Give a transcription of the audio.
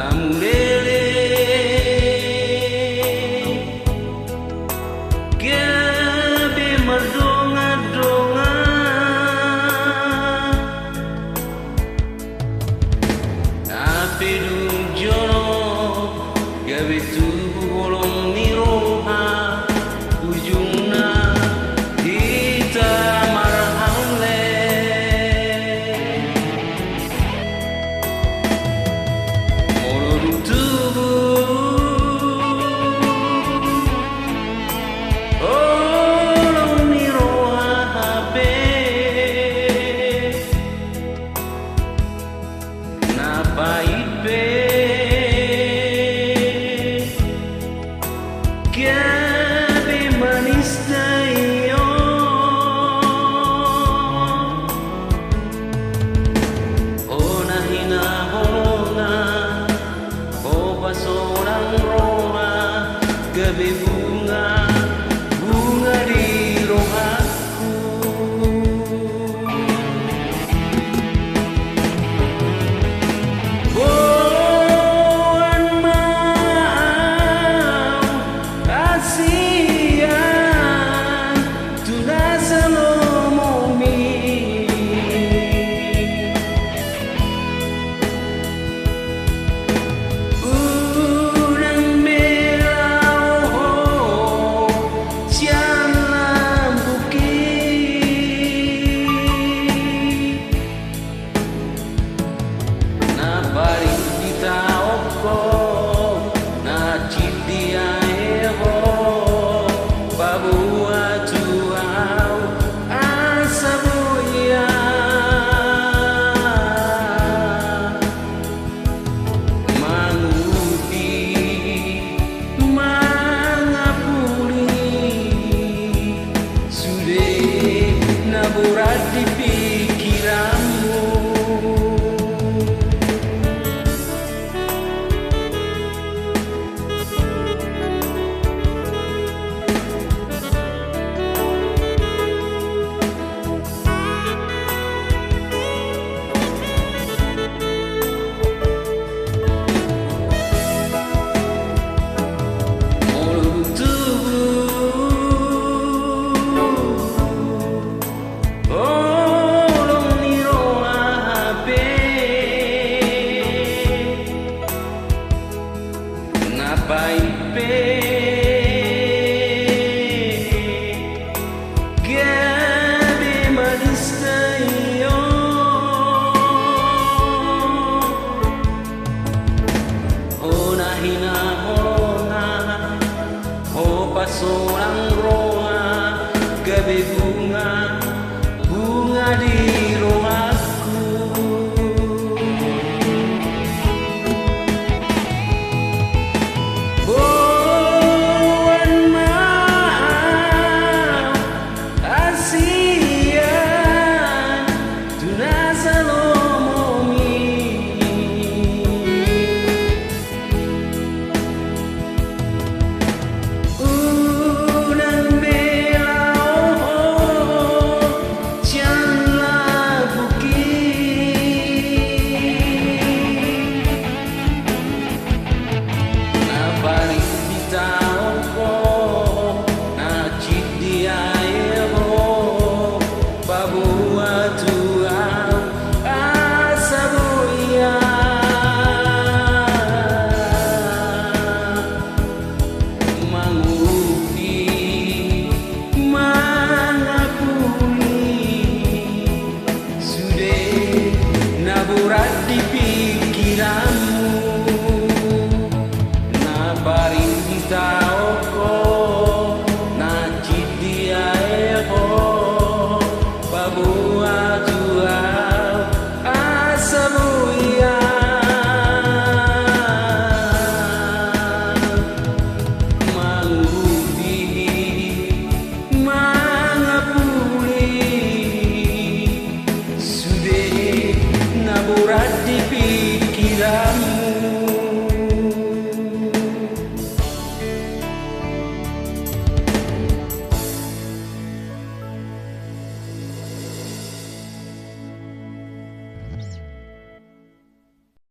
Lamulele gabe mardonga-donga ape dung jono gabe tubuh bolong niroha ujungna kita marhamle molon tubuh bolong niroha habe napa ipe gabe manis dayo ona hina hononga oba sorang roha gabe bunga di rohaku Bon mau asian tuna salomomi urang melau siang lambuki na paring kita oko na ciptia eho babua tuau asabuya manguti mangapuri sudah naburat di pikiranmu molon tubuh bolong niroha habe napa ipe gabe manis dayo ona hina holonga opa sorang